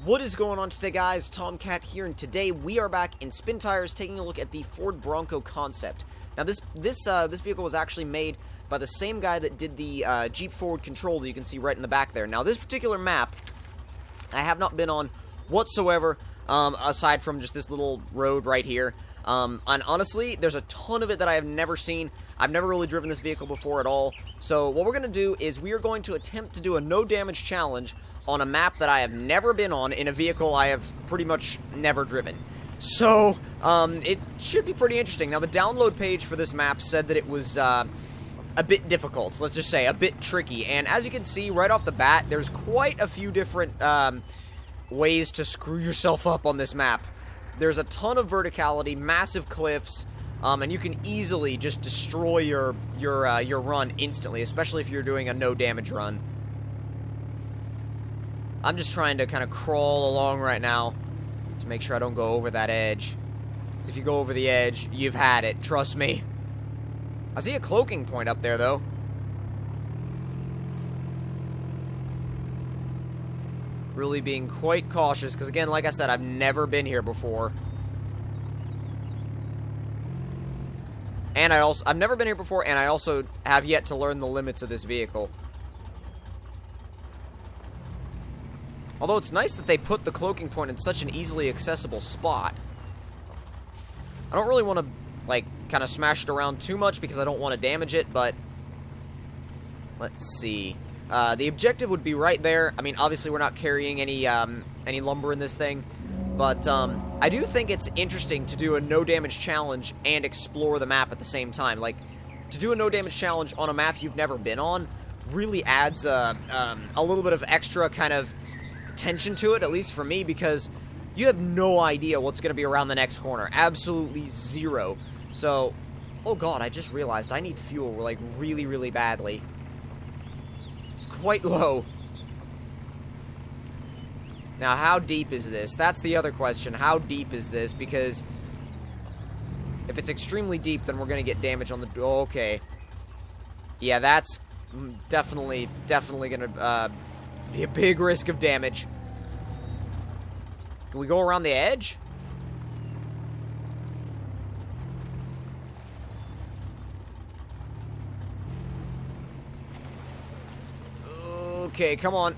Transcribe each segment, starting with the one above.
What is going on today, guys? Tomcat here, and today we are back in Spin Tires taking a look at the Ford Bronco concept. Now, this vehicle was actually made by the same guy that did the Jeep Forward Control that you can see right in the back there. Now, this particular map, I have not been on whatsoever, aside from just this little road right here. And honestly, there's a ton of it that I have never seen. I've never really driven this vehicle before at all. So what we're going to do is we are going to attempt to do a no damage challenge on a map that I have never been on in a vehicle I have pretty much never driven. So, it should be pretty interesting. Now, the download page for this map said that it was, a bit difficult. So let's just say a bit tricky. And as you can see right off the bat, there's quite a few different, ways to screw yourself up on this map. There's a ton of verticality, massive cliffs, and you can easily just destroy your run instantly, especially if you're doing a no damage run. I'm just trying to kind of crawl along right now to make sure I don't go over that edge. So if you go over the edge, you've had it, trust me. I see a cloaking point up there, though. Really being quite cautious, because again, like I said, I've never been here before. And I've never been here before, and I also have yet to learn the limits of this vehicle. Although it's nice that they put the cloaking point in such an easily accessible spot. I don't really want to, like, kind of smash it around too much because I don't want to damage it, but let's see. The objective would be right there. I mean, obviously we're not carrying any lumber in this thing, but I do think it's interesting to do a no damage challenge and explore the map at the same time. Like, to do a no damage challenge on a map you've never been on really adds a little bit of extra kind of tension to it, at least for me, because you have no idea what's going to be around the next corner. Absolutely zero. So, oh god, I just realized I need fuel, like, really, really badly. It's quite low. Now, how deep is this? That's the other question. How deep is this? Because if it's extremely deep, then we're going to get damage on the... Oh, okay. Yeah, that's definitely going to be a big risk of damage. Can we go around the edge? Okay, come on.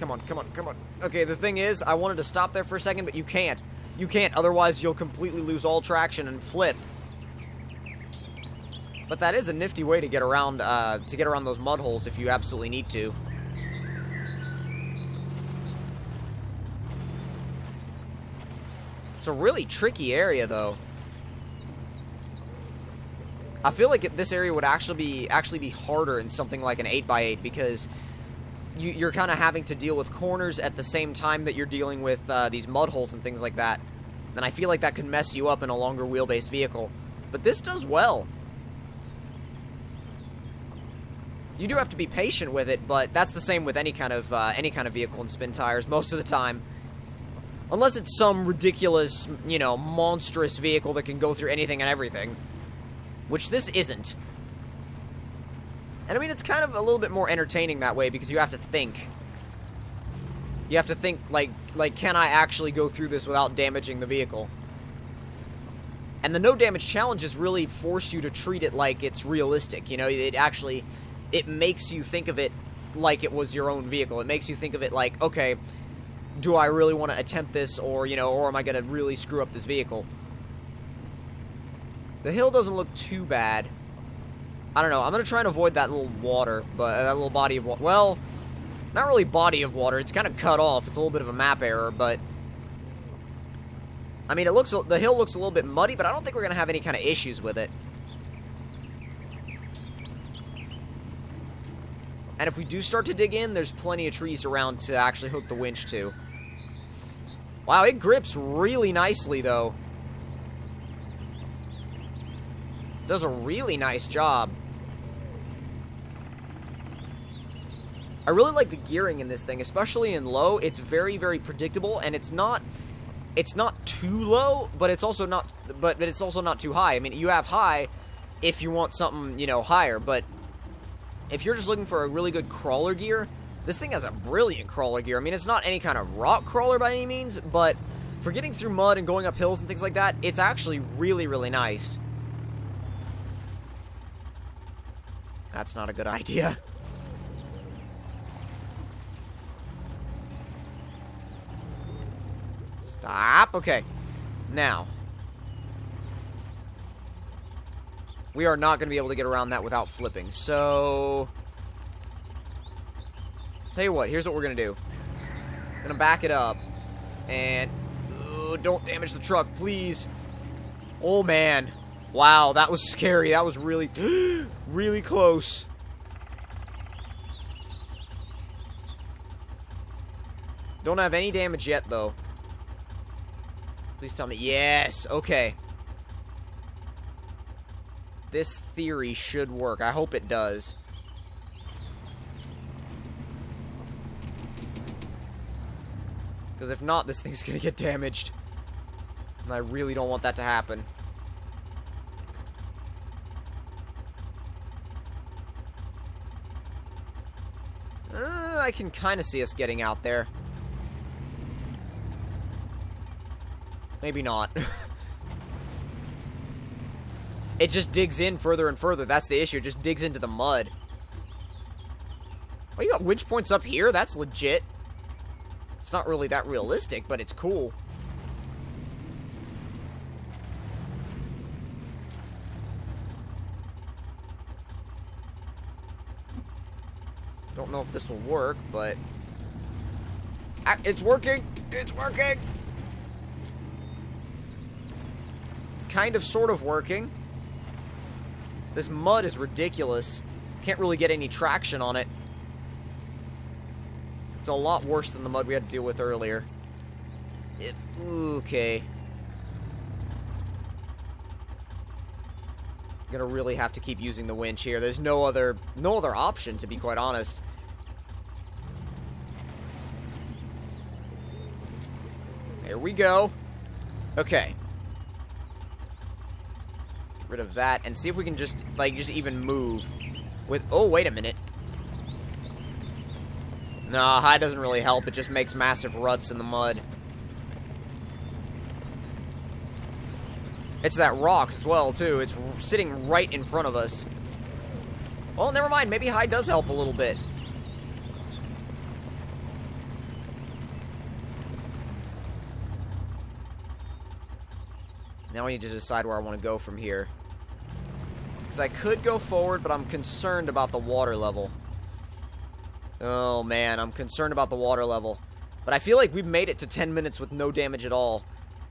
Come on, come on, come on. Okay, the thing is, I wanted to stop there for a second, but you can't. You can't, otherwise you'll completely lose all traction and flip. But that is a nifty way to get around those mud holes if you absolutely need to. It's a really tricky area, though. I feel like this area would actually be harder in something like an 8x8 because you're kind of having to deal with corners at the same time that you're dealing with these mud holes and things like that. And I feel like that could mess you up in a longer wheelbase vehicle. But this does well. You do have to be patient with it, but that's the same with any kind of vehicle in Spin Tires most of the time. Unless it's some ridiculous, you know, monstrous vehicle that can go through anything and everything. Which this isn't. And I mean, it's kind of a little bit more entertaining that way because you have to think. You have to think, like, can I actually go through this without damaging the vehicle? And the no damage challenges really force you to treat it like it's realistic. You know, it makes you think of it like it was your own vehicle. It makes you think of it like, okay, do I really want to attempt this, or, you know, or am I going to really screw up this vehicle? The hill doesn't look too bad. I don't know. I'm going to try and avoid that little water, but that little body of water. Well, not really body of water. It's kind of cut off. It's a little bit of a map error, but I mean, the hill looks a little bit muddy, but I don't think we're going to have any kind of issues with it. And if we do start to dig in, there's plenty of trees around to actually hook the winch to. Wow, it grips really nicely, though. Does a really nice job. I really like the gearing in this thing, especially in low. It's very, very predictable, and it's not too low, but it's also not too high. I mean, you have high if you want something, you know, higher, but if you're just looking for a really good crawler gear, This thing has a brilliant crawler gear. I mean, it's not any kind of rock crawler by any means, but for getting through mud and going up hills and things like that, it's actually really, really nice. That's not a good idea. Stop. Okay. Now. We are not going to be able to get around that without flipping. So, tell you what, here's what we're going to do. I'm going to back it up. And, don't damage the truck, please. Oh, man. Wow, that was scary. That was really, really close. Don't have any damage yet, though. Please tell me. Yes, okay. This theory should work. I hope it does. Because if not, this thing's going to get damaged. And I really don't want that to happen. I can kind of see us getting out there. Maybe not. It just digs in further and further. That's the issue. It just digs into the mud. Oh, you got winch points up here? That's legit. It's not really that realistic, but it's cool. Don't know if this will work, but... It's working! It's working! It's kind of sort of working. This mud is ridiculous. Can't really get any traction on it. It's a lot worse than the mud we had to deal with earlier. Okay. I'm gonna really have to keep using the winch here. There's no other option, to be quite honest. There we go. Okay. Get rid of that and see if we can just even move with... Oh, wait a minute. No, high doesn't really help. It just makes massive ruts in the mud. It's that rock as well, too. It's sitting right in front of us. Well, never mind. Maybe high does help a little bit. Now I need to decide where I want to go from here. Because I could go forward, but I'm concerned about the water level. Oh, man. I'm concerned about the water level. But I feel like we've made it to 10 minutes with no damage at all.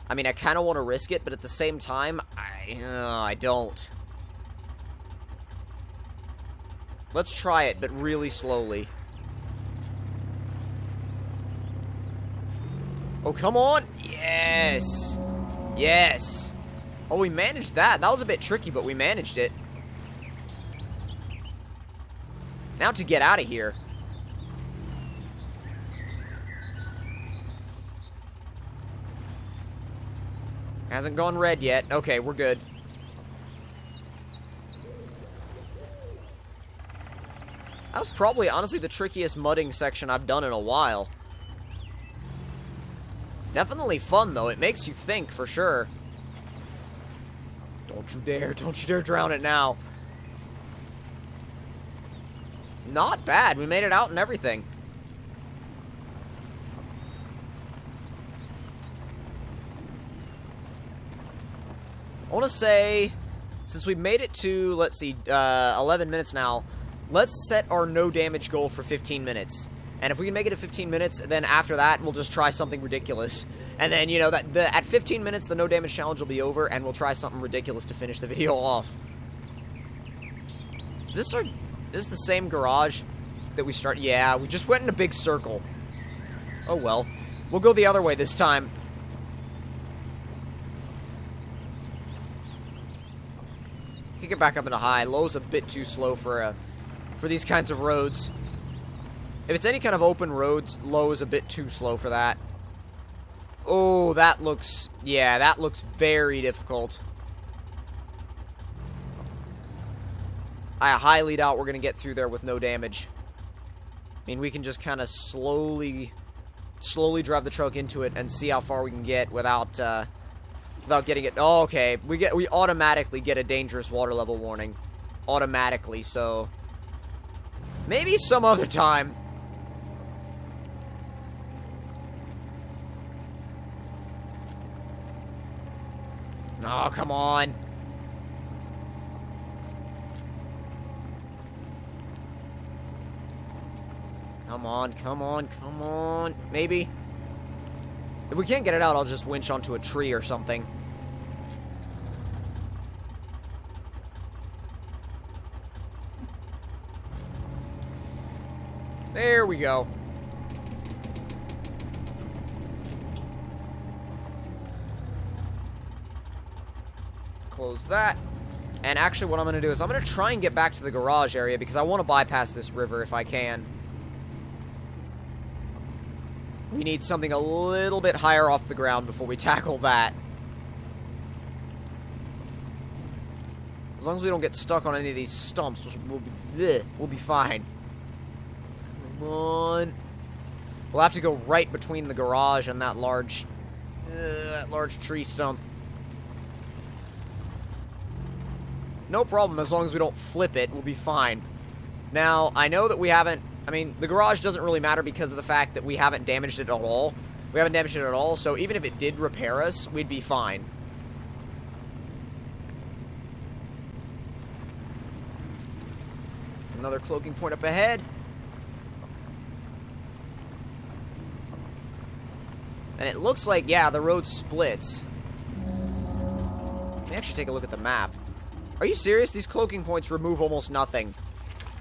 I mean, I kind of want to risk it, but at the same time, I don't. Let's try it, but really slowly. Oh, come on! Yes! Yes! Oh, we managed that. That was a bit tricky, but we managed it. Now to get out of here. Hasn't gone red yet. Okay, we're good. That was probably, honestly, the trickiest mudding section I've done in a while. Definitely fun, though. It makes you think, for sure. Don't you dare drown it now. Not bad. We made it out and everything. I want to say, since we made it to, let's see, 11 minutes now, let's set our no damage goal for 15 minutes. And if we can make it to 15 minutes, then after that, we'll just try something ridiculous. And then, you know, at 15 minutes, the no damage challenge will be over, and we'll try something ridiculous to finish the video off. Is this the same garage that we started? Yeah, we just went in a big circle. Oh well. We'll go the other way this time. Kick it back up into high. Low's a bit too slow for these kinds of roads. If it's any kind of open roads, low is a bit too slow for that. Oh, that looks... Yeah, that looks very difficult. I highly doubt we're going to get through there with no damage. I mean, we can just kind of slowly drive the truck into it and see how far we can get without getting it. Oh, okay. We automatically get a dangerous water level warning. Automatically, so maybe some other time. Oh, come on. Come on, come on, come on. Maybe. If we can't get it out, I'll just winch onto a tree or something. There we go. Close that. And actually what I'm going to do is I'm going to try and get back to the garage area because I want to bypass this river if I can. We need something a little bit higher off the ground before we tackle that. As long as we don't get stuck on any of these stumps, we'll be fine. Come on. We'll have to go right between the garage and that large tree stump. No problem, as long as we don't flip it, we'll be fine. Now, I know that we haven't... I mean, the garage doesn't really matter because of the fact that we haven't damaged it at all. We haven't damaged it at all, so even if it did repair us, we'd be fine. Another cloaking point up ahead. And it looks like, yeah, the road splits. Let me actually take a look at the map. Are you serious? These cloaking points remove almost nothing.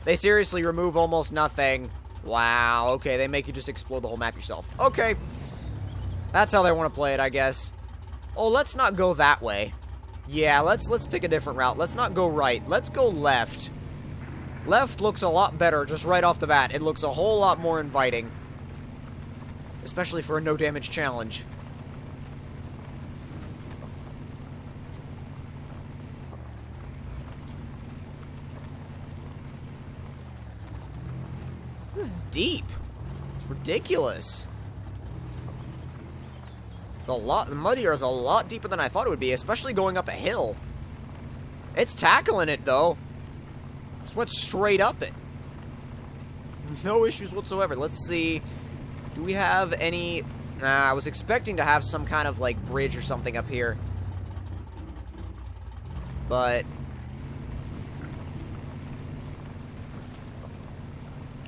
They seriously remove almost nothing. Wow, okay, they make you just explode the whole map yourself. Okay. That's how they want to play it, I guess. Oh, let's not go that way. Yeah, let's pick a different route. Let's not go right. Let's go left. Left looks a lot better just right off the bat. It looks a whole lot more inviting. Especially for a no damage challenge. This is deep. It's ridiculous. The mud here is a lot deeper than I thought it would be, especially going up a hill. It's tackling it, though. Just went straight up it. No issues whatsoever. Let's see. Do we have any... I was expecting to have some kind of, like, bridge or something up here. But...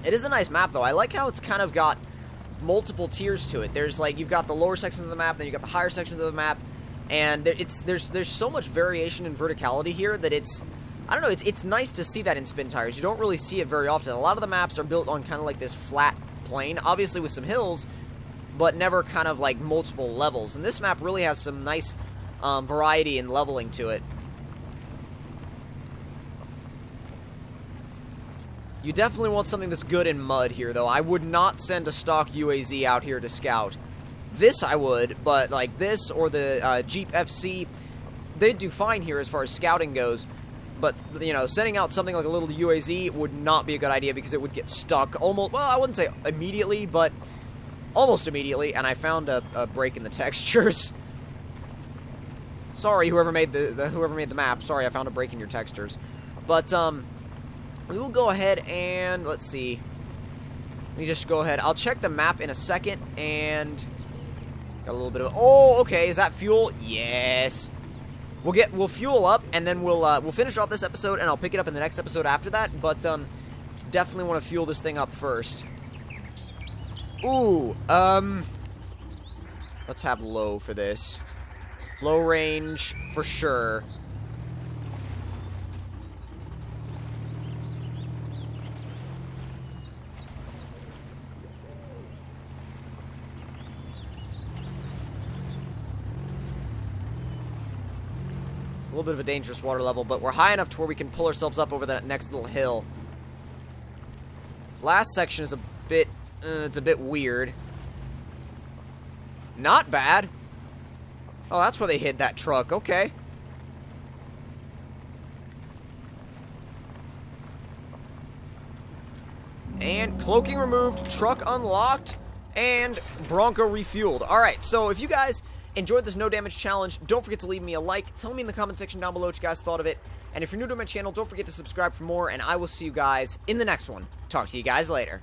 it is a nice map, though. I like how it's kind of got multiple tiers to it. There's, like, you've got the lower sections of the map, then you've got the higher sections of the map, and there's so much variation in verticality here that it's... I don't know, it's nice to see that in Spin Tires. You don't really see it very often. A lot of the maps are built on kind of like this flat plane, obviously with some hills, but never kind of like multiple levels. And this map really has some nice variety and leveling to it. You definitely want something that's good in mud here, though. I would not send a stock UAZ out here to scout. This I would, but like this or the Jeep FC, they'd do fine here as far as scouting goes. But, you know, sending out something like a little UAZ would not be a good idea because it would get stuck almost, well, I wouldn't say immediately, but almost immediately. And I found a break in the textures. Sorry, whoever made the map. Sorry, I found a break in your textures. But, we will go ahead and, let's see. Let me just go ahead. I'll check the map in a second, and got a little bit of, oh, okay, is that fuel? Yes. We'll fuel up, and then we'll finish off this episode, and I'll pick it up in the next episode after that, but, definitely want to fuel this thing up first. Ooh, let's have low for this. Low range, for sure. A little bit of a dangerous water level, but we're high enough to where we can pull ourselves up over that next little hill. Last section is a bit, it's a bit weird. Not bad. Oh, that's where they hid that truck. Okay. And cloaking removed, truck unlocked, and Bronco refueled. Alright, so if you guys enjoyed this no damage challenge, don't forget to leave me a like. Tell me in the comment section down below what you guys thought of it. And if you're new to my channel, don't forget to subscribe for more, and I will see you guys in the next one. Talk to you guys later.